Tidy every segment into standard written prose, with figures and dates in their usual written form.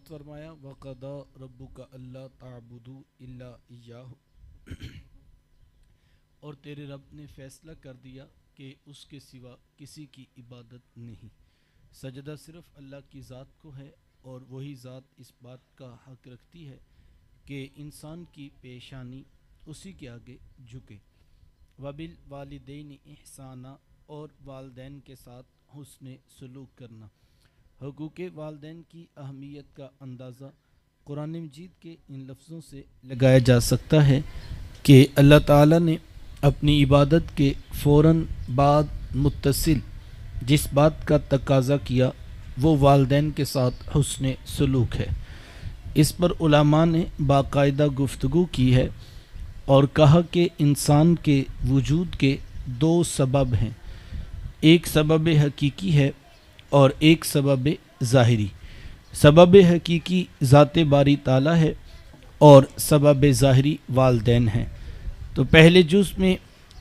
ارشاد فرمایا وَقَضَى رَبُّكَ أَلَّا تَعْبُدُوا إِلَّا إِيَّاهُ، اور تیرے رب نے فیصلہ کر دیا کہ اس کے سوا کسی کی عبادت نہیں، سجدہ صرف اللہ کی ذات کو ہے، اور وہی ذات اس بات کا حق رکھتی ہے کہ انسان کی پیشانی اسی کے آگے جھکے۔ وَبِالْوَالِدَيْنِ احسانًا، اور والدین کے ساتھ حسن سلوک کرنا۔ حقوق والدین کی اہمیت کا اندازہ قرآن مجید کے ان لفظوں سے لگایا جا سکتا ہے کہ اللہ تعالیٰ نے اپنی عبادت کے فوراً بعد متصل جس بات کا تقاضا کیا وہ والدین کے ساتھ حسن سلوک ہے۔ اس پر علماء نے باقاعدہ گفتگو کی ہے اور کہا کہ انسان کے وجود کے دو سبب ہیں، ایک سبب حقیقی ہے اور ایک سبب ظاہری۔ سبب حقیقی ذات باری تعالیٰ ہے اور سبب ظاہری والدین ہیں۔ تو پہلے جز میں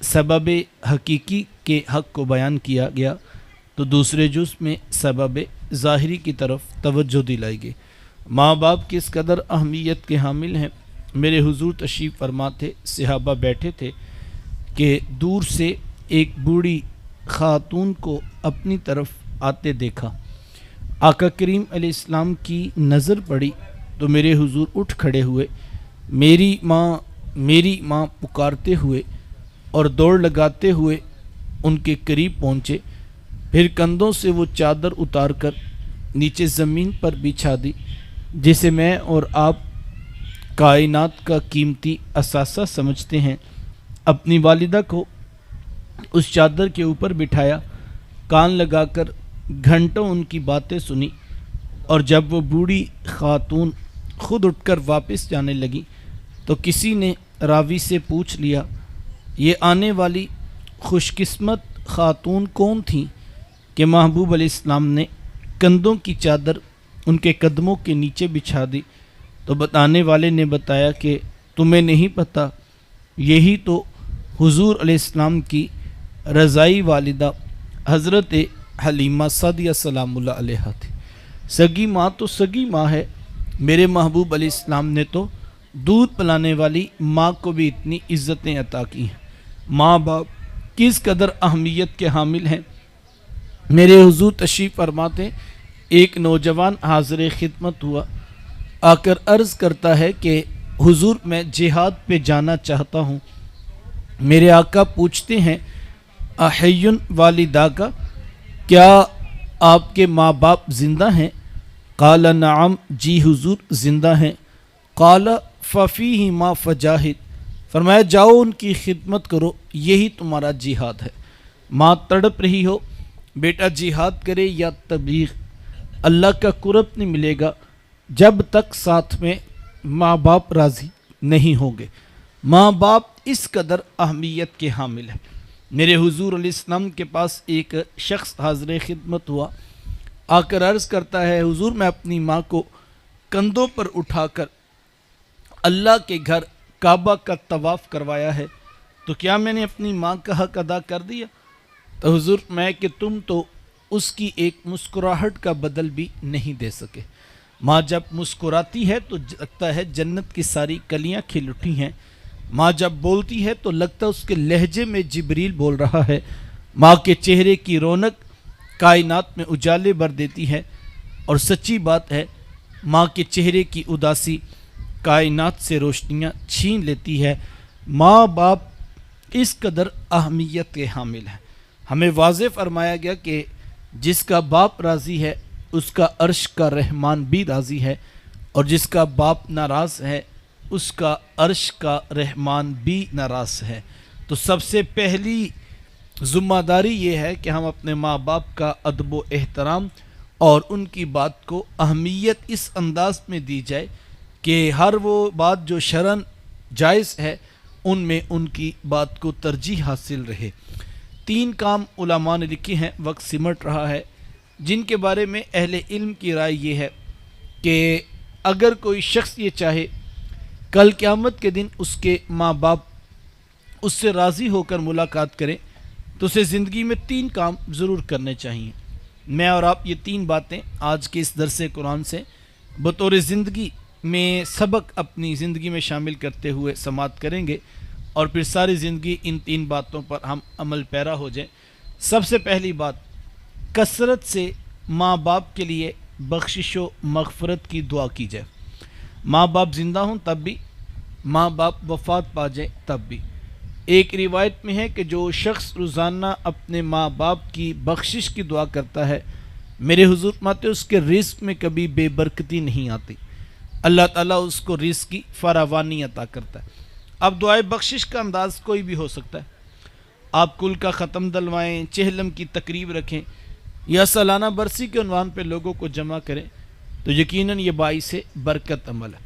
سبب حقیقی کے حق کو بیان کیا گیا، تو دوسرے جز میں سبب ظاہری کی طرف توجہ دلائی گئی۔ ماں باپ کس قدر اہمیت کے حامل ہیں۔ میرے حضور تشریف فرما تھے، صحابہ بیٹھے تھے کہ دور سے ایک بوڑھی خاتون کو اپنی طرف آتے دیکھا۔ آقا کریم علیہ السلام کی نظر پڑی تو میرے حضور اٹھ کھڑے ہوئے، میری ماں میری ماں پکارتے ہوئے اور دوڑ لگاتے ہوئے ان کے قریب پہنچے، پھر کندھوں سے وہ چادر اتار کر نیچے زمین پر بچھا دی جسے میں اور آپ کائنات کا قیمتی اثاثہ سمجھتے ہیں۔ اپنی والدہ کو اس چادر کے اوپر بٹھایا، کان لگا کر گھنٹوں ان کی باتیں سنی، اور جب وہ بوڑھی خاتون خود اٹھ کر واپس جانے لگی تو کسی نے راوی سے پوچھ لیا، یہ آنے والی خوش قسمت خاتون کون تھیں کہ محبوب علیہ السلام نے کندھوں کی چادر ان کے قدموں کے نیچے بچھا دی؟ تو بتانے والے نے بتایا کہ تمہیں نہیں پتہ، یہی تو حضور علیہ السلام کی رضائی والدہ حضرت حلیمہ سعدیہ سلام اللہ علیہا تھی۔ سگی ماں تو سگی ماں ہے، میرے محبوب علیہ السلام نے تو دودھ پلانے والی ماں کو بھی اتنی عزتیں عطا کی ہیں۔ ماں باپ کس قدر اہمیت کے حامل ہیں۔ میرے حضور تشریف فرماتے، ایک نوجوان حاضر خدمت ہوا، آ کر عرض کرتا ہے کہ حضور میں جہاد پہ جانا چاہتا ہوں۔ میرے آقا پوچھتے ہیں احیٌ والدہ کا، کیا آپ کے ماں باپ زندہ ہیں؟ قال نعم، جی حضور زندہ ہیں۔ قال ففیہما فجاہد، فرمایا جاؤ ان کی خدمت کرو، یہی تمہارا جہاد ہے۔ ماں تڑپ رہی ہو، بیٹا جہاد کرے یا تبلیغ، اللہ کا قرب نہیں ملے گا جب تک ساتھ میں ماں باپ راضی نہیں ہوں گے۔ ماں باپ اس قدر اہمیت کے حامل ہیں۔ میرے حضور علیہ السلام کے پاس ایک شخص حاضر خدمت ہوا، آ کر عرض کرتا ہے حضور میں اپنی ماں کو کندھوں پر اٹھا کر اللہ کے گھر کعبہ کا طواف کروایا ہے، تو کیا میں نے اپنی ماں کا حق ادا کر دیا؟ تو حضور میں کہ تم تو اس کی ایک مسکراہٹ کا بدل بھی نہیں دے سکے۔ ماں جب مسکراتی ہے تو لگتا ہے جنت کی ساری کلیاں کھل اٹھی ہیں۔ ماں جب بولتی ہے تو لگتا ہے اس کے لہجے میں جبریل بول رہا ہے۔ ماں کے چہرے کی رونق کائنات میں اجالے بھر دیتی ہے، اور سچی بات ہے ماں کے چہرے کی اداسی کائنات سے روشنیاں چھین لیتی ہے۔ ماں باپ اس قدر اہمیت کے حامل ہیں۔ ہمیں واضح فرمایا گیا کہ جس کا باپ راضی ہے اس کا عرش کا رحمان بھی راضی ہے، اور جس کا باپ ناراض ہے اس کا عرش کا رحمان بھی ناراض ہے۔ تو سب سے پہلی ذمہ داری یہ ہے کہ ہم اپنے ماں باپ کا ادب و احترام اور ان کی بات کو اہمیت اس انداز میں دی جائے کہ ہر وہ بات جو شرعاً جائز ہے ان میں ان کی بات کو ترجیح حاصل رہے۔ 3 کام علماء نے لکھے ہیں، وقت سمٹ رہا ہے، جن کے بارے میں اہل علم کی رائے یہ ہے کہ اگر کوئی شخص یہ چاہے کل قیامت کے دن اس کے ماں باپ اس سے راضی ہو کر ملاقات کریں تو اسے زندگی میں 3 کام ضرور کرنے چاہیے۔ میں اور آپ یہ 3 باتیں آج کے اس درس قرآن سے بطور زندگی میں سبق اپنی زندگی میں شامل کرتے ہوئے سماعت کریں گے اور پھر ساری زندگی ان 3 باتوں پر ہم عمل پیرا ہو جائیں۔ سب سے پہلی بات، کثرت سے ماں باپ کے لیے بخشش و مغفرت کی دعا کی جائے۔ ماں باپ زندہ ہوں تب بھی، ماں باپ وفات پا جائیں تب بھی۔ ایک روایت میں ہے کہ جو شخص روزانہ اپنے ماں باپ کی بخشش کی دعا کرتا ہے، میرے حضور فرماتے اس کے رزق میں کبھی بے برکتی نہیں آتی، اللہ تعالیٰ اس کو رزق کی فراوانی عطا کرتا ہے۔ اب دعائے بخشش کا انداز کوئی بھی ہو سکتا ہے، آپ کل کا ختم دلوائیں، چہلم کی تقریب رکھیں یا سالانہ برسی کے عنوان پہ لوگوں کو جمع کریں تو یقیناً یہ باعث برکت عمل ہے۔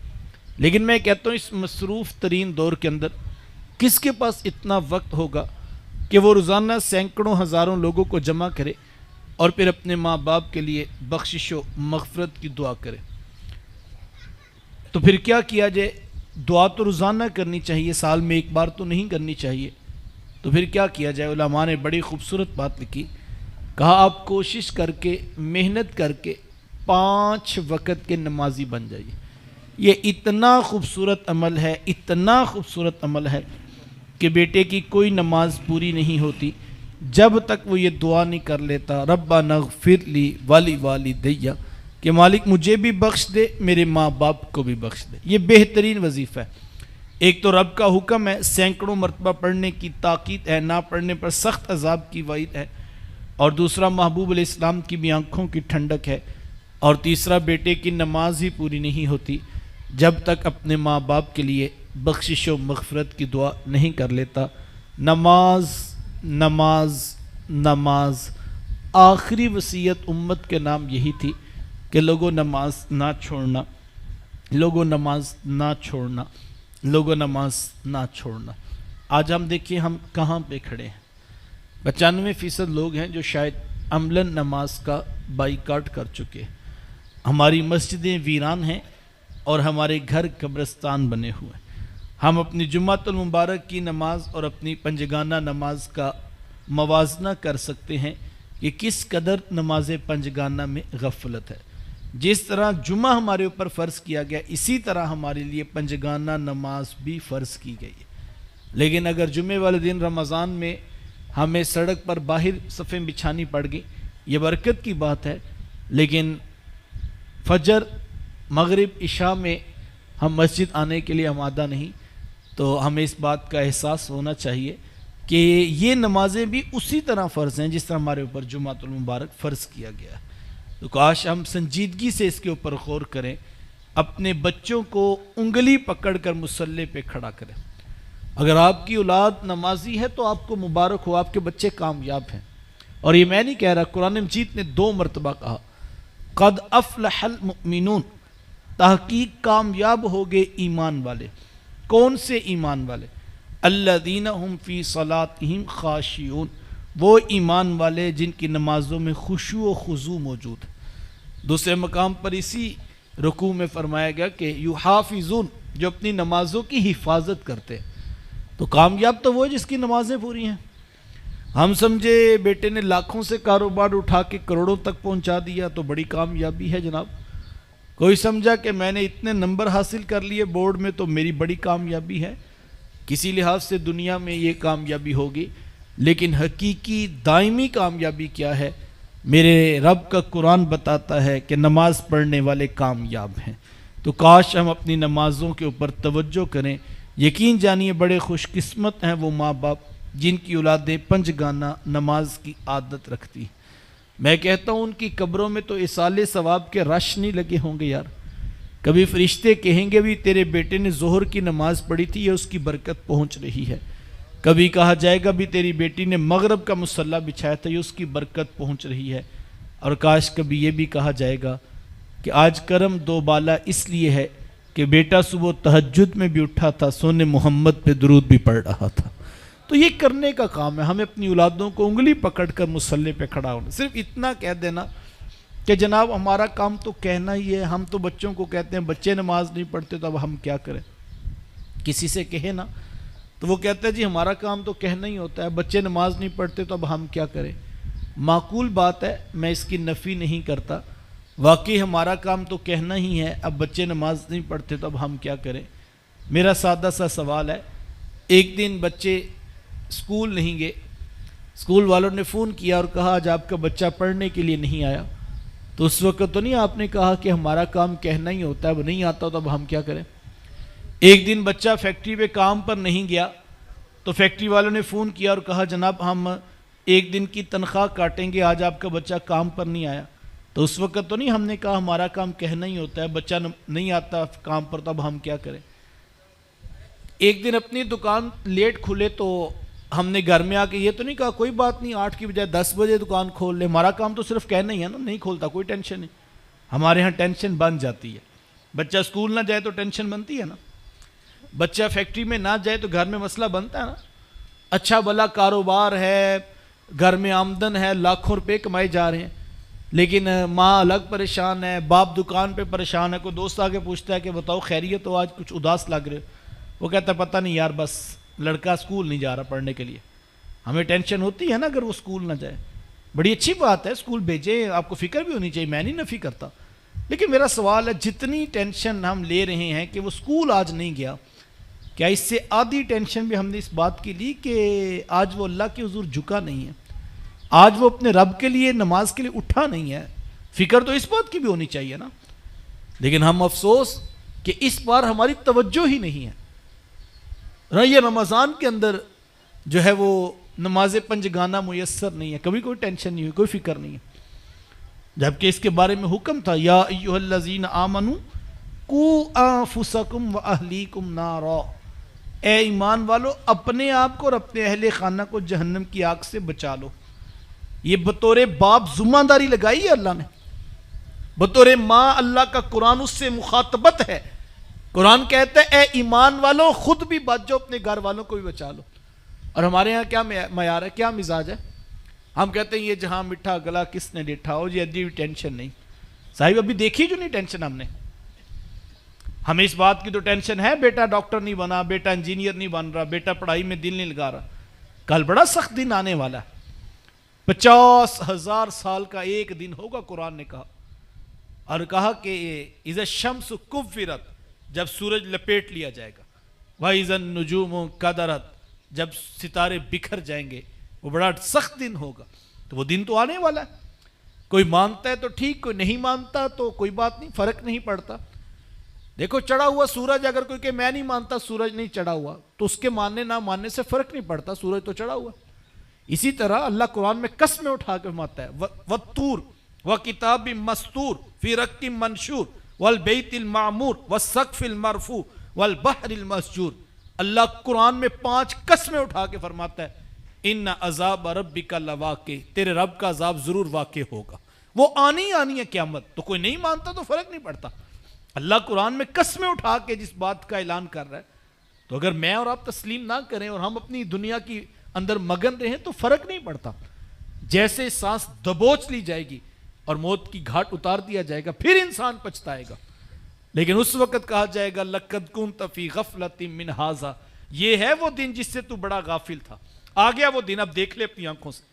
لیکن میں کہتا ہوں اس مصروف ترین دور کے اندر کس کے پاس اتنا وقت ہوگا کہ وہ روزانہ سینکڑوں ہزاروں لوگوں کو جمع کرے اور پھر اپنے ماں باپ کے لیے بخشش و مغفرت کی دعا کرے؟ تو پھر کیا کیا جائے؟ دعا تو روزانہ کرنی چاہیے، سال میں ایک بار تو نہیں کرنی چاہیے۔ تو پھر کیا کیا جائے؟ علماء نے بڑی خوبصورت بات لکھی، کہا آپ کوشش کر کے، محنت کر کے 5 وقت کے نمازی بن جائیے۔ یہ اتنا خوبصورت عمل ہے، اتنا خوبصورت عمل ہے کہ بیٹے کی کوئی نماز پوری نہیں ہوتی جب تک وہ یہ دعا نہیں کر لیتا، ربنا اغفر لی ولی والدیّ، کہ مالک مجھے بھی بخش دے، میرے ماں باپ کو بھی بخش دے۔ یہ بہترین وظیفہ ہے۔ ایک تو رب کا حکم ہے، سینکڑوں مرتبہ پڑھنے کی تاکید ہے، نہ پڑھنے پر سخت عذاب کی وعید ہے، اور دوسرا محبوب علیہ السلام کی بھی آنکھوں کی ٹھنڈک ہے، اور تیسرا بیٹے کی نماز ہی پوری نہیں ہوتی جب تک اپنے ماں باپ کے لیے بخشش و مغفرت کی دعا نہیں کر لیتا۔ نماز نماز نماز، آخری وصیت امت کے نام یہی تھی کہ لوگوں نماز نہ چھوڑنا، لوگوں نماز نہ چھوڑنا، لوگوں نماز نہ چھوڑنا۔ آج ہم دیکھیں ہم کہاں پہ کھڑے ہیں۔ 95% لوگ ہیں جو شاید عملاً نماز کا بائیکاٹ کر چکے ہیں۔ ہماری مسجدیں ویران ہیں اور ہمارے گھر قبرستان بنے ہوئے ہیں۔ ہم اپنی جمعۃ المبارک کی نماز اور اپنی پنجگانہ نماز کا موازنہ کر سکتے ہیں کہ کس قدر نماز پنجگانہ میں غفلت ہے۔ جس طرح جمعہ ہمارے اوپر فرض کیا گیا، اسی طرح ہمارے لیے پنجگانہ نماز بھی فرض کی گئی ہے۔ لیکن اگر جمعے والے دن رمضان میں ہمیں سڑک پر باہر صفیں بچھانی پڑ گئی، یہ برکت کی بات ہے، لیکن فجر مغرب عشاء میں ہم مسجد آنے کے لیے آمادہ نہیں، تو ہمیں اس بات کا احساس ہونا چاہیے کہ یہ نمازیں بھی اسی طرح فرض ہیں جس طرح ہمارے اوپر جمعۃ المبارک فرض کیا گیا ہے۔ تو کاش ہم سنجیدگی سے اس کے اوپر غور کریں، اپنے بچوں کو انگلی پکڑ کر مصلی پہ کھڑا کریں۔ اگر آپ کی اولاد نمازی ہے تو آپ کو مبارک ہو، آپ کے بچے کامیاب ہیں۔ اور یہ میں نہیں کہہ رہا، قرآن مجید نے 2 مرتبہ کہا قد افلح المؤمنون، تحقیق کامیاب ہو گئے ایمان والے۔ کون سے ایمان والے؟ الذین هم فی صلاتہم خاشعون، وہ ایمان والے جن کی نمازوں میں خشوع و خضوع موجود ہے۔ دوسرے مقام پر اسی رکوع میں فرمایا گیا کہ یحافظون، جو اپنی نمازوں کی حفاظت کرتے ہیں۔ تو کامیاب تو وہ ہے جس کی نمازیں پوری ہیں۔ ہم سمجھے بیٹے نے لاکھوں سے کاروبار اٹھا کے کروڑوں تک پہنچا دیا تو بڑی کامیابی ہے جناب۔ کوئی سمجھا کہ میں نے اتنے نمبر حاصل کر لیے بورڈ میں تو میری بڑی کامیابی ہے۔ کسی لحاظ سے دنیا میں یہ کامیابی ہوگی، لیکن حقیقی دائمی کامیابی کیا ہے؟ میرے رب کا قرآن بتاتا ہے کہ نماز پڑھنے والے کامیاب ہیں۔ تو کاش ہم اپنی نمازوں کے اوپر توجہ کریں۔ یقین جانیے بڑے خوش قسمت ہیں وہ ماں باپ جن کی اولادیں پنجگانہ نماز کی عادت رکھتی ہیں۔ میں کہتا ہوں ان کی قبروں میں تو اصالے ثواب کے رش نہیں لگے ہوں گے یار۔ کبھی فرشتے کہیں گے بھی تیرے بیٹے نے ظہر کی نماز پڑھی تھی، یہ اس کی برکت پہنچ رہی ہے۔ کبھی کہا جائے گا بھی تیری بیٹی نے مغرب کا مصلی بچھایا تھا، یہ اس کی برکت پہنچ رہی ہے۔ اور کاش کبھی یہ بھی کہا جائے گا کہ آج کرم دو بالا اس لیے ہے کہ بیٹا صبح تہجد میں بھی اٹھا تھا، سونے محمد پہ درود بھی پڑھ رہا تھا۔ تو یہ کرنے کا کام ہے، ہمیں اپنی اولادوں کو انگلی پکڑ کر مصلی پہ کھڑا ہونا۔ صرف اتنا کہہ دینا کہ جناب ہمارا کام تو کہنا ہی ہے، ہم تو بچوں کو کہتے ہیں بچے نماز نہیں پڑھتے تو اب ہم کیا کریں؟ کسی سے کہے نا تو وہ کہتا ہے جی ہمارا کام تو کہنا ہی ہوتا ہے، بچے نماز نہیں پڑھتے تو اب ہم کیا کریں؟ معقول بات ہے، میں اس کی نفی نہیں کرتا، واقعی ہمارا کام تو کہنا ہی ہے، اب بچے نماز نہیں پڑھتے تو اب ہم کیا کریں؟ میرا سادہ سا سوال ہے، ایک دن بچے اسکول نہیں گئے، اسکول والوں نے فون کیا اور کہا آج آپ کا بچہ پڑھنے کے لیے نہیں آیا، تو اس وقت تو نہیں آپ نے کہا کہ ہمارا کام کہنا ہی ہوتا ہے، اب نہیں آتا تو اب ہم کیا کریں؟ ایک دن بچہ فیکٹری پہ کام پر نہیں گیا تو فیکٹری والوں نے فون کیا اور کہا جناب ہم ایک دن کی تنخواہ کاٹیں گے، آج آپ کا بچہ کام پر نہیں آیا، تو اس وقت تو نہیں ہم نے کہا ہمارا کام کہنا ہی ہوتا ہے، بچہ نہیں آتا کام پر تو اب ہم کیا کریں؟ ایک دن اپنی دکان لیٹ کھلے تو ہم نے گھر میں آ کے یہ تو نہیں کہا کوئی بات نہیں 8 کی بجائے 10 بجے دکان کھول لے، ہمارا کام تو صرف کہنا ہی ہے نا، نہیں کھولتا کوئی ٹینشن نہیں۔ ہمارے ہاں ٹینشن بن جاتی ہے، بچہ اسکول نہ جائے تو ٹینشن بنتی ہے نا، بچہ فیکٹری میں نہ جائے تو گھر میں مسئلہ بنتا ہے نا۔ اچھا بھلا کاروبار ہے، گھر میں آمدن ہے، لاکھوں روپے کمائے جا رہے ہیں، لیکن ماں الگ پریشان ہے، باپ دکان پہ پریشان ہے، کوئی دوست آ کے پوچھتا ہے کہ بتاؤ خیریت تو آج کچھ اداس لگ رہے، وہ کہتا ہے پتہ نہیں یار بس لڑکا اسکول نہیں جا رہا پڑھنے کے لیے۔ ہمیں ٹینشن ہوتی ہے نا اگر وہ اسکول نہ جائے، بڑی اچھی بات ہے اسکول بھیجیں، آپ کو فکر بھی ہونی چاہیے، میں نہیں نفی کرتا، لیکن میرا سوال ہے جتنی ٹینشن ہم لے رہے ہیں کہ وہ اسکول آج نہیں گیا، کیا اس سے آدھی ٹینشن بھی ہم نے اس بات کی لی کہ آج وہ اللہ کے حضور جھکا نہیں ہے، آج وہ اپنے رب کے لیے نماز کے لیے اٹھا نہیں ہے؟ فکر تو اس بات کی بھی ہونی چاہیے نا، لیکن ہم افسوس کہ اس بار ہماری توجہ ہی نہیں ہے نا، یہ رمضان کے اندر جو ہے وہ نماز پنجگانہ میسر نہیں ہے، کبھی کوئی ٹینشن نہیں ہوئی، کوئی فکر نہیں ہے، جبکہ اس کے بارے میں حکم تھا یا ایھا الذین آمنوا قوا انفسکم واہلیکم نارا، اے ایمان والو اپنے آپ کو اور اپنے اہل خانہ کو جہنم کی آگ سے بچا لو۔ یہ بطور باپ ذمہ داری لگائی ہے اللہ نے، بطور ماں اللہ کا قرآن اس سے مخاطبت ہے، قرآن کہتا ہے اے ایمان والو خود بھی بچ جاؤ، اپنے گھر والوں کو بھی بچا لو۔ اور ہمارے ہاں کیا معیار ہے، کیا مزاج ہے؟ ہم کہتے ہیں یہ جہاں مٹھا گلا کس نے ڈیٹھا ہو، یہ ادھی ٹینشن نہیں صاحب، ابھی دیکھی جو نہیں ٹینشن ہم نے، ہمیں اس بات کی تو ٹینشن ہے بیٹا ڈاکٹر نہیں بنا، بیٹا انجینئر نہیں بن رہا، بیٹا پڑھائی میں دل نہیں لگا رہا، کل بڑا سخت دن آنے والا ہے، 50,000 سال کا ایک دن ہوگا، قرآن نے کہا، اور کہا کہ اذا الشمس کورت، جب سورج لپیٹ لیا جائے گا، وَإِذَا النُّجُومُ كَدَرَتْ، جب ستارے بکھر جائیں گے، وہ بڑا سخت دن ہوگا، تو وہ دن تو آنے والا ہے، کوئی مانتا ہے تو ٹھیک، کوئی نہیں مانتا تو کوئی بات نہیں، فرق نہیں پڑتا۔ دیکھو چڑھا ہوا سورج، اگر کوئی کہ میں نہیں مانتا سورج نہیں چڑھا ہوا، تو اس کے ماننے نہ ماننے سے فرق نہیں پڑتا، سورج تو چڑھا ہوا۔ اسی طرح اللہ قرآن میں قسمیں اٹھا کے فرماتا ہے وَالطُّورِ وَكِتَابٍ مَّسْطُورٍ فِي رَقٍّ مَّنشُورٍ وَالْبَيْتِ الْمَعْمُورِ وَالسَّقْفِ الْمَرْفُوعِ وَالْبَحْرِ الْمَسْجُورِ، اللہ قرآن میں 5 قسمیں اٹھا کے فرماتا ہے اِنَّ عَذَابَ رَبِّكَ لَوَاقِعٌ، تیرے رب کا عذاب ضرور واقع ہوگا، وہ آنی ہے قیامت، تو کوئی نہیں مانتا تو فرق نہیں پڑتا۔ اللہ قرآن میں قسمیں اٹھا کے جس بات کا اعلان کر رہا ہے، تو اگر میں اور آپ تسلیم نہ کریں اور ہم اپنی دنیا کی اندر مگن رہیں تو فرق نہیں پڑتا، جیسے سانس دبوچ لی جائے گی اور موت کی گھاٹ اتار دیا جائے گا پھر انسان پچھتائے گا، لیکن اس وقت کہا جائے گا لَقَدْ كُنْتَ فِي غَفْلَةٍ مِّنْ هَٰذَا، یہ ہے وہ دن جس سے تو بڑا غافل تھا، آ گیا وہ دن، اب دیکھ لے اپنی آنکھوں سے،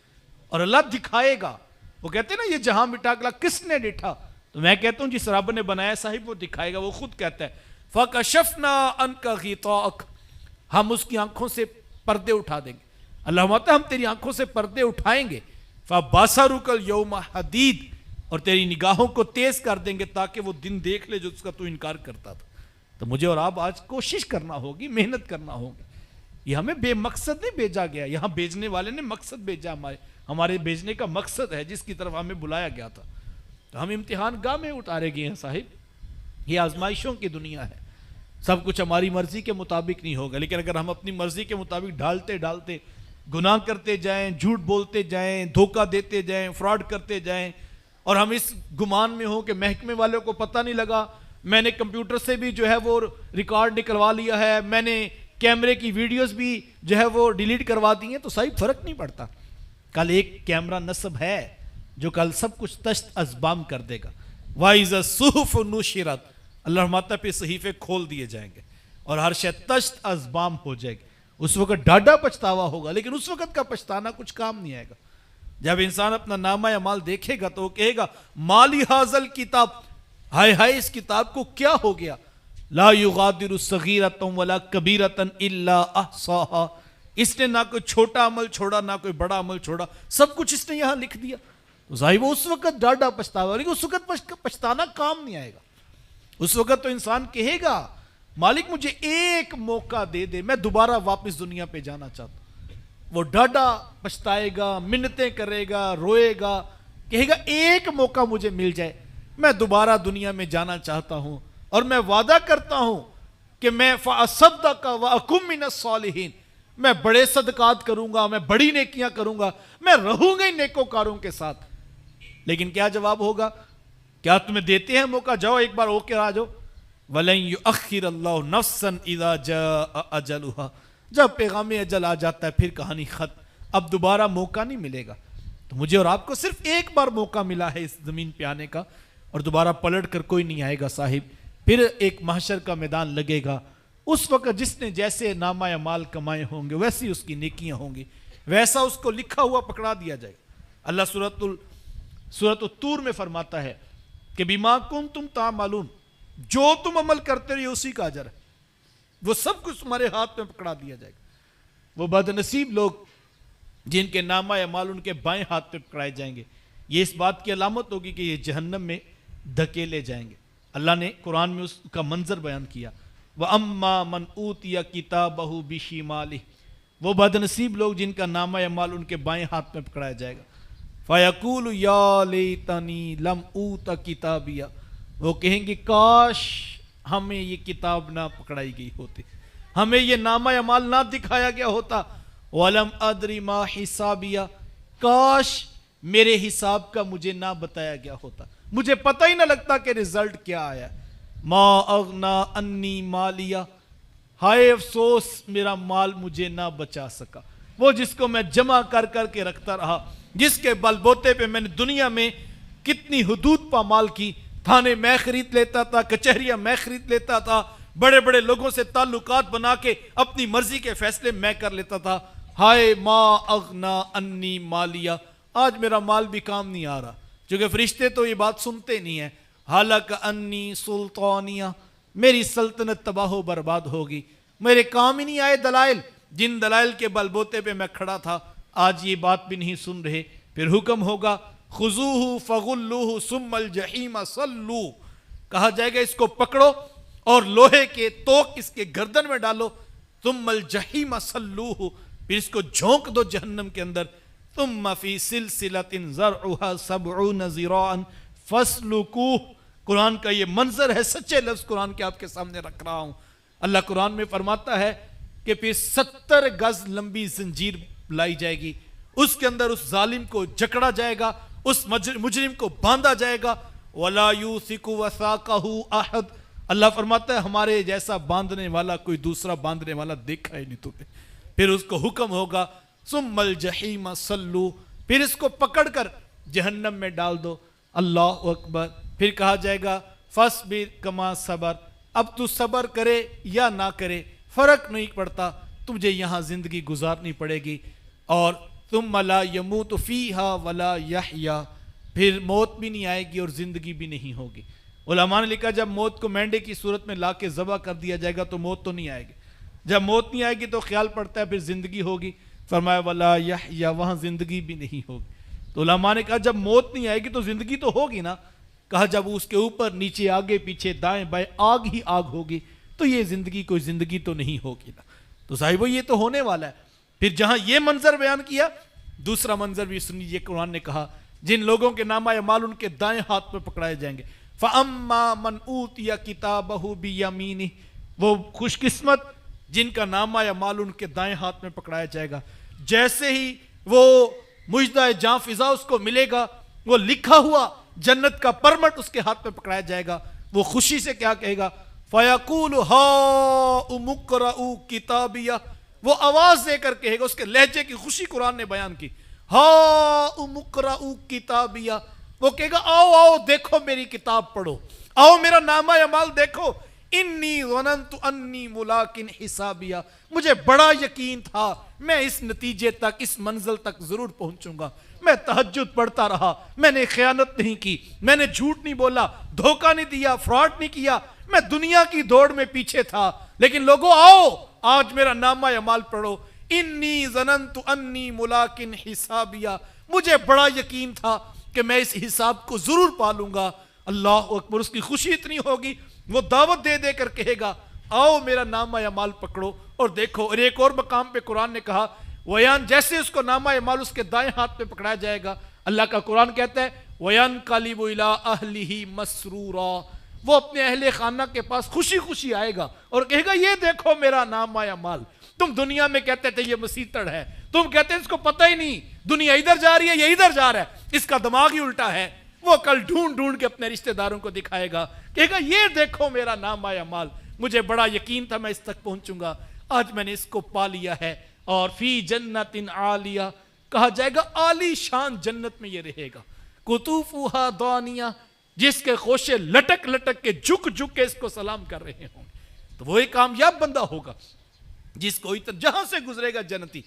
اور اللہ دکھائے گا۔ وہ کہتے ہیں نا یہ جہاں مٹا گلا کس نے ڈٹھا، تو میں کہتا ہوں جس رب نے بنایا صاحب وہ دکھائے گا، وہ خود کہتا ہے فَكَشَفْنَا عَنْكَ غِطَاءَكَ، ہم اس کی آنکھوں سے پردے اٹھا دیں گے، اللہ ماتا ہم تیری آنکھوں سے پردے اٹھائیں گے، فَبَصَرُكَ الْيَوْمَ حَدِيدٌ، اور تیری نگاہوں کو تیز کر دیں گے تاکہ وہ دن دیکھ لے جو اس کا تو انکار کرتا تھا۔ تو مجھے اور آپ آج کوشش کرنا ہوگی، محنت کرنا ہوگی، یہ ہمیں بے مقصد نہیں بھیجا گیا، یہاں بھیجنے والے نے مقصد بھیجا، ہمارے بھیجنے کا مقصد ہے جس کی طرف ہمیں بلایا گیا تھا، تو ہم امتحان گاہ میں اتارے گئے ہیں صاحب، یہ آزمائشوں کی دنیا ہے، سب کچھ ہماری مرضی کے مطابق نہیں ہوگا، لیکن اگر ہم اپنی مرضی کے مطابق ڈالتے ڈالتے گناہ کرتے جائیں، جھوٹ بولتے جائیں، دھوکہ دیتے جائیں، فراڈ کرتے جائیں، اور ہم اس گمان میں ہوں کہ محکمے والوں کو پتہ نہیں لگا، میں نے کمپیوٹر سے بھی جو ہے وہ ریکارڈ نکلوا لیا ہے، میں نے کیمرے کی ویڈیوز بھی جو ہے وہ ڈیلیٹ کروا دی ہیں، تو صحیح فرق نہیں پڑتا، کل ایک کیمرہ نصب ہے جو کل سب کچھ تشت ازبام کر دے گا، وَإِذَا الصُّحُفُ نُشِرَتْ، اللہ ماتا پہ صحیفے کھول دیے جائیں گے اور ہر شے تشت ازبام ہو جائے گی، اس وقت ڈاڈا پچھتاوا ہوگا، لیکن اس وقت کا پچھتانا کچھ کام نہیں آئے گا، جب انسان اپنا نامہ اعمال دیکھے گا تو وہ کہے گا مالی حاضل کتاب، ہائے ہائے اس کتاب کو کیا ہو گیا، لا یغادر صغیرۃ ولا کبیرۃ الا احصاها، اس نے نہ کوئی چھوٹا عمل چھوڑا نہ کوئی بڑا عمل چھوڑا، سب کچھ اس نے یہاں لکھ دیا. تو ظاہر وہ اس وقت ڈاڈا پچھتاوا، لیکن اس وقت پچھتانا کام نہیں آئے گا. اس وقت تو انسان کہے گا مالک مجھے ایک موقع دے دے، میں دوبارہ واپس دنیا پہ جانا چاہتا ہوں. وہ ڈاڈا پچھتائے گا، منتیں کرے گا، روئے گا، کہے گا ایک موقع مجھے مل جائے، میں دوبارہ دنیا میں جانا چاہتا ہوں اور میں وعدہ کرتا ہوں کہ میں فَأَصَدَّقَ وَأَكُن مِّنَ الصَّالِحِينَ، میں بڑے صدقات کروں گا، میں بڑی نیکیاں کروں گا، میں رہوں گا نیکوکاروں کے ساتھ. لیکن کیا جواب ہوگا؟ کیا تمہیں دیتے ہیں موقع؟ جاؤ ایک بار ہو کے آ جاؤ. وَلَن يُؤَخِّرَ اللَّهُ نَفْسًا إِذَا جَاءَ أَجَلُهَا، جب پیغام اجل آ جاتا ہے پھر کہانی ختم، اب دوبارہ موقع نہیں ملے گا. تو مجھے اور آپ کو صرف ایک بار موقع ملا ہے اس زمین پہ آنے کا، اور دوبارہ پلٹ کر کوئی نہیں آئے گا صاحب. پھر ایک محشر کا میدان لگے گا، اس وقت جس نے جیسے نامہ اعمال کمائے ہوں گے ویسی اس کی نیکیاں ہوں گی، ویسا اس کو لکھا ہوا پکڑا دیا جائے گا. اللہ سورۃ الطور میں فرماتا ہے کہ بما کنتم تعملون، جو تم عمل کرتے رہے اسی کا اجر ہے، وہ سب کچھ تمہارے ہاتھ میں پکڑا دیا جائے گا. وہ بد نصیب لوگ جن کے نامہ اعمال ان کے بائیں ہاتھ پہ پکڑائے جائیں گے، یہ اس بات کی علامت ہوگی کہ یہ جہنم میں دھکیلے جائیں گے. اللہ نے قرآن میں اس کا منظر بیان کیا، وَأَمَّا مَنْ أُوتِيَ كِتَابَهُ بِشِمَالِهِ، وہ بد نصیب لوگ جن کا نامہ اعمال ان کے بائیں ہاتھ میں پکڑایا جائے گا. فَيَقُولُ يَا لَيْتَنِي لَمْ أُوتَ كِتَابِيَهْ، وہ کہیں گے کاش ہمیں یہ کتاب نہ پکڑائی گئی ہوتی، ہمیں یہ نامہ اعمال نہ دکھایا گیا ہوتا. وَلَمْ أَدْرِ مَا حِسَابِيَهْ، کاش میرے حساب کا مجھے نہ بتایا گیا ہوتا، مجھے پتہ ہی نہ لگتا کہ رزلٹ کیا آیا. ما اغنا انی مالیہ، ہائے افسوس میرا مال مجھے نہ بچا سکا، وہ جس کو میں جمع کر کر کے رکھتا رہا، جس کے بل بوتے پہ میں نے دنیا میں کتنی حدود پامال کی، تھانے میں خرید لیتا تھا، کچہریاں میں خرید لیتا تھا، بڑے بڑے لوگوں سے تعلقات بنا کے اپنی مرضی کے فیصلے میں کر لیتا تھا. ہائے ما اغنا انی مالیہ، آج میرا مال بھی کام نہیں آ رہا. چونکہ فرشتے تو یہ بات سنتے نہیں ہیں. حالک انی سلطانیہ، میری سلطنت تباہ و برباد ہوگی، میرے کام ہی نہیں آئے دلائل، جن دلائل کے بل بوتے پہ میں کھڑا تھا آج یہ بات بھی نہیں سن رہے. پھر حکم ہوگا خذوہ فغلوہ ثم الجحیم صلوہ، کہا جائے گا اس کو پکڑو اور لوہے کے توق اس کے گردن میں ڈالو، ثم الجحیم صلوہ، پھر اس کو جھونک دو جہنم کے اندر. ثم فی سلسلۃ ذرعها 70 ذراعا فاسلکوہ، قرآن کا یہ منظر ہے، سچے لفظ قرآن کے آپ کے سامنے رکھ رہا ہوں. اللہ قرآن میں فرماتا ہے کہ پھر 70 گز لمبی زنجیر لائی جائے گی، اس کے اندر اس ظالم کو جکڑا جائے گا، اس مجرم کو باندھا جائے گا. وَلَا يُوثِقُ وَثَاقَهُ أَحَدٌ، اللہ فرماتا ہے ہمارے جیسا باندھنے والا کوئی دوسرا باندھنے والا دیکھا ہی نہیں تو نے. پھر اس کو حکم ہوگا ثُمَّ الْجَحِيمَ صَلُّوا، پھر اس کو پکڑ کر جہنم میں ڈال دو. اللہ اکبر. پھر کہا جائے گا فَاصْبِرْ كَمَا صَبَرَ، اب تو صبر کرے یا نہ کرے فرق نہیں پڑتا، تجھے یہاں زندگی گزارنی پڑے گی. اور ثُمَّ لَا يَمُوتُ فِيهَا وَلَا يَحْيَا، پھر موت بھی نہیں آئے گی اور زندگی بھی نہیں ہوگی. علماء نے لکھا جب موت کو مینڈے کی صورت میں لا کے ذبح کر دیا جائے گا تو موت تو نہیں آئے گی، جب موت نہیں آئے گی تو خیال پڑتا ہے پھر زندگی ہوگی، فرمایا وَلَا يَحْيَا، وہاں زندگی بھی نہیں ہوگی. تو علماء نے کہا جب موت نہیں آئے گی تو زندگی تو ہوگی نا، کہا جب اس کے اوپر نیچے آگے پیچھے دائیں بائیں آگ ہی آگ ہوگی تو یہ زندگی کوئی زندگی تو نہیں ہوگی نا. تو صاحبو یہ تو ہونے والا ہے. پھر جہاں یہ منظر بیان کیا، دوسرا منظر بھی سن لیجیے. قرآن نے کہا جن لوگوں کے نامہ اعمال ان کے دائیں ہاتھ پہ پکڑائے جائیں گے، فَأَمَّا مَنْ أُوتِيَ كِتَابَهُ بِيَمِينِهِ، وہ خوش قسمت جن کا نامہ اعمال ان کے دائیں ہاتھ میں پکڑایا جائے گا. جیسے ہی وہ مجدہ جاں فضا اس کو ملے گا، وہ لکھا ہوا جنت کا پرمٹ اس کے ہاتھ میں پکڑایا جائے گا، وہ خوشی سے کیا کہے گا فَيَقُولُ هَاؤْمُ اقْرَءُوا كِتَابِيَهْ، وہ آواز دے کر کہے گا، اس کے لہجے کی خوشی قرآن نے بیان کی. هَاؤْمُ اقْرَءُوا كِتَابِيَهْ، وہ کہے گا آؤ آؤ دیکھو میری کتاب پڑھو، آؤ میرا نامہ اعمال دیکھو، انی ظننت انی ملاقن حسابیہ، مجھے بڑا یقین تھا میں اس نتیجے تک، اس منزل تک ضرور پہنچوں گا. میں تہجد پڑھتا رہا، میں نے خیانت نہیں کی، میں نے جھوٹ نہیں بولا، دھوکہ نہیں دیا، فراڈ نہیں کیا. میں دنیا کی دوڑ میں پیچھے تھا، لیکن لوگوں آؤ آج میرا نامہ اعمال پڑھو. انی ظننت انی ملاقن حسابیہ، مجھے بڑا یقین تھا کہ میں اس حساب کو ضرور پالوں گا. اللہ اکبر، اس کی خوشی اتنی ہوگی وہ دعوت دے دے کر کہے گا آؤ میرا نامہ اعمال پکڑو. اور دیکھو، اور ایک اور مقام پہ قرآن نے کہا ویان، جیسے اس کو نامہ اعمال اس کے دائیں ہاتھ پہ پکڑایا جائے گا، اللہ کا قرآن کہتا ہے وَيَنْقَلِبُ إِلَىٰ أَهْلِهِ مَسْرُورًا، وہ اپنے اہل خانہ کے پاس خوشی خوشی آئے گا اور کہے گا یہ دیکھو میرا نامہ اعمال. تم دنیا میں کہتے تھے یہ مسیطڑ ہے، تم کہتے ہیں اس کو پتہ ہی نہیں، دنیا ادھر جا رہی ہے یہ ادھر جا رہا ہے، اس کا دماغ ہی الٹا ہے. وہ کل ڈھونڈ ڈھونڈ کے اپنے رشتہ داروں کو دکھائے گا، کہے گا یہ دیکھو میرا نامہ اعمال، مجھے بڑا یقین تھا میں اس تک پہنچوں گا، آج میں نے اس کو پا لیا ہے. اور فی جنت عالیہ، کہا جائے گا عالی شان جنت میں یہ رہے گا. قطوفہا دانیہ، جس کے خوشے لٹک لٹک کے جھک جھک کے اس کو سلام کر رہے ہوں. تو وہ ایک کامیاب بندہ ہوگا جس کو جہاں سے گزرے گا جنتی.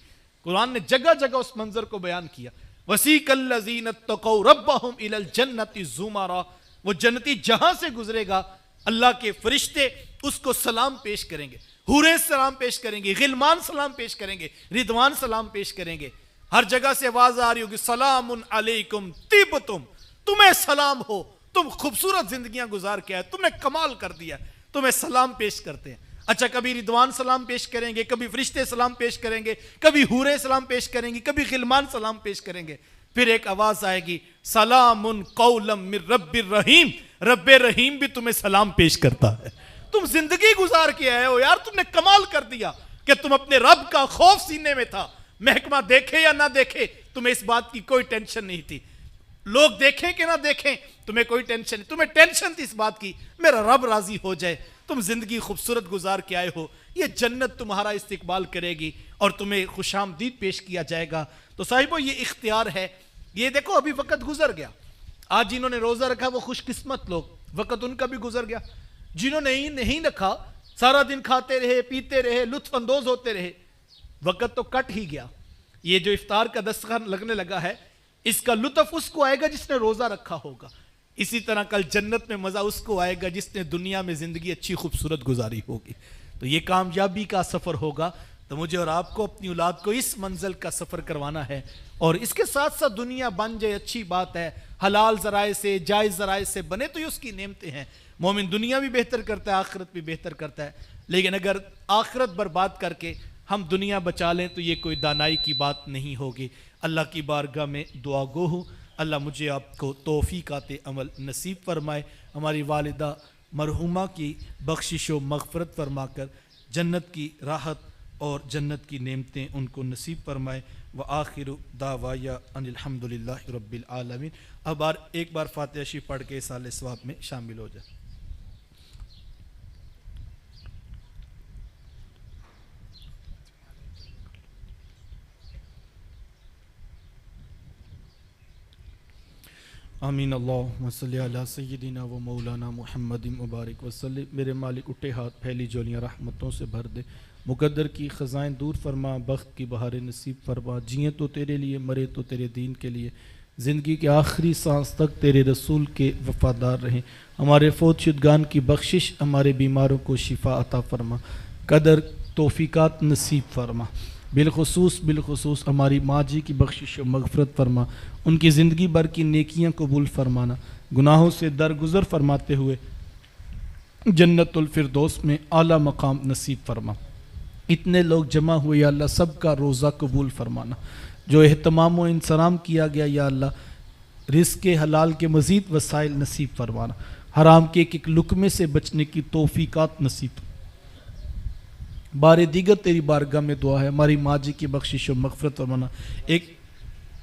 قرآن نے جگہ جگہ اس منظر کو بیان کیا. وَسِيقَ الَّذِينَ اتَّقَوْا رَبَّهُمْ إِلَى الْجَنَّةِ زُمَرًا، وہ جنتی جہاں سے گزرے گا اللہ کے فرشتے اس کو سلام پیش کریں گے، حوریں سلام پیش کریں گے، غلمان سلام پیش کریں گے، رضوان سلام پیش کریں گے. ہر جگہ سے آواز آ رہی ہوگی سلام علیکم طیبتم، تمہیں سلام ہو، تم خوبصورت زندگیاں گزار کے آئے، تم نے کمال کر دیا، تمہیں سلام پیش کرتے ہیں. اچھا، کبھی رضوان سلام پیش کریں گے، کبھی فرشتے سلام پیش کریں گے، کبھی حوریں سلام پیش کریں گی، کبھی غلمان سلام پیش کریں گے. پھر ایک آواز آئے گی سلام قولا من رب الرحیم، رب رحیم بھی تمہیں سلام پیش کرتا ہے. تم زندگی گزار کے آئے ہو یار، تم نے کمال کر دیا کہ تم اپنے رب کا خوف سینے میں تھا. محکمہ دیکھے یا نہ دیکھے تمہیں اس بات کی کوئی ٹینشن نہیں تھی، لوگ دیکھیں کہ نہ دیکھیں تمہیں کوئی ٹینشن نہیں، تمہیں ٹینشن تھی اس بات کی میرا رب راضی ہو جائے. تم زندگی خوبصورت گزار کے آئے ہو، یہ جنت تمہارا استقبال کرے گی اور تمہیں خوش آمدید پیش کیا جائے گا. تو صاحبو یہ اختیار ہے. یہ دیکھو ابھی وقت گزر گیا، آج جنہوں نے روزہ رکھا وہ خوش قسمت لوگ، وقت ان کا بھی گزر گیا. جنہوں نے نہیں رکھا سارا دن کھاتے رہے، پیتے رہے، لطف اندوز ہوتے رہے، وقت تو کٹ ہی گیا. یہ جو افطار کا دسترخوان لگنے لگا ہے اس کا لطف اس کو آئے گا جس نے روزہ رکھا ہوگا. اسی طرح کل جنت میں مزہ اس کو آئے گا جس نے دنیا میں زندگی اچھی خوبصورت گزاری ہوگی. تو یہ کامیابی کا سفر ہوگا. تو مجھے اور آپ کو اپنی اولاد کو اس منزل کا سفر کروانا ہے، اور اس کے ساتھ ساتھ دنیا بن جائے اچھی بات ہے، حلال ذرائع سے، جائز ذرائع سے بنے تو یہ اس کی نعمتیں ہیں. مومن دنیا بھی بہتر کرتا ہے، آخرت بھی بہتر کرتا ہے. لیکن اگر آخرت برباد کر کے ہم دنیا بچا لیں تو یہ کوئی دانائی کی بات نہیں ہوگی. اللہ کی بارگاہ میں دعا گو ہوں، اللہ مجھے آپ کو توفیقات عمل نصیب فرمائے، ہماری والدہ مرحومہ کی بخشش و مغفرت فرما کر جنت کی راحت اور جنت کی نعمتیں ان کو نصیب فرمائے. وآخر دعوایا ان الحمدللہ رب العالمین. اب ایک بار فاتحہ شریف پڑھ کے سال ثواب میں شامل ہو جائے. آمین. اللہم صلی علی سیدنا و مولانا محمد مبارک وسلم. میرے مالک اٹھے ہاتھ پھیلی جولیاں رحمتوں سے بھر دے، مقدر کی خزائن دور فرما، بخت کی بہاریں نصیب فرما. جئیں تو تیرے لیے، مرے تو تیرے دین کے لیے، زندگی کے آخری سانس تک تیرے رسول کے وفادار رہیں. ہمارے فوت شدگان کی بخشش، ہمارے بیماروں کو شفا عطا فرما، قدر توفیقات نصیب فرما. بالخصوص ہماری ماں جی کی بخشش و مغفرت فرما، ان کی زندگی بھر کی نیکیاں قبول فرمانا، گناہوں سے درگزر فرماتے ہوئے جنت الفردوس میں اعلیٰ مقام نصیب فرما. اتنے لوگ جمع ہوئے یا اللہ سب کا روزہ قبول فرمانا. جو اہتمام و انصرام کیا گیا یا اللہ رزق حلال کے مزید وسائل نصیب فرمانا، حرام کے ایک ایک لقمے سے بچنے کی توفیقات نصیب. بار دیگر تیری بارگاہ میں دعا ہے ہماری ماں جی کی بخشش و مغفرت فرمانا، ایک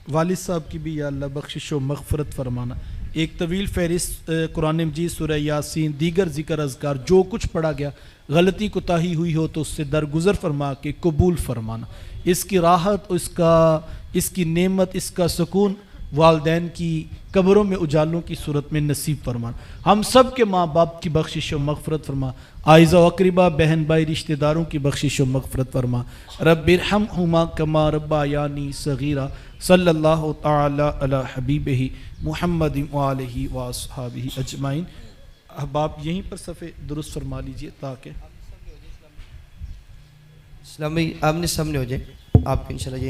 والد صاحب کی بھی یا اللہ بخشش و مغفرت فرمانا. ایک طویل فہرست قرآن مجید، سورہ یاسین، دیگر ذکر اذکار جو کچھ پڑھا گیا، غلطی کوتاہی ہوئی ہو تو اس سے درگزر فرما کے قبول فرمانا. اس کی راحت، اس کی نعمت، اس کا سکون والدین کی قبروں میں اجالوں کی صورت میں نصیب فرما. ہم سب کے ماں باپ کی بخشش و مغفرت فرما. آئزہ و اقربا بہن بھائی رشتہ داروں کی بخشش و مغفرت فرما. رب ارحمہما کما ربیانی صغیرا. صلی اللہ تعالی علی حبیبہ محمد وآلہ واصحابہ اجمعین. احباب یہیں پر صفحے درست فرما لیجئے تاکہ اسلام بھائی آمنے سامنے ہو جائے آپ انشاءاللہ.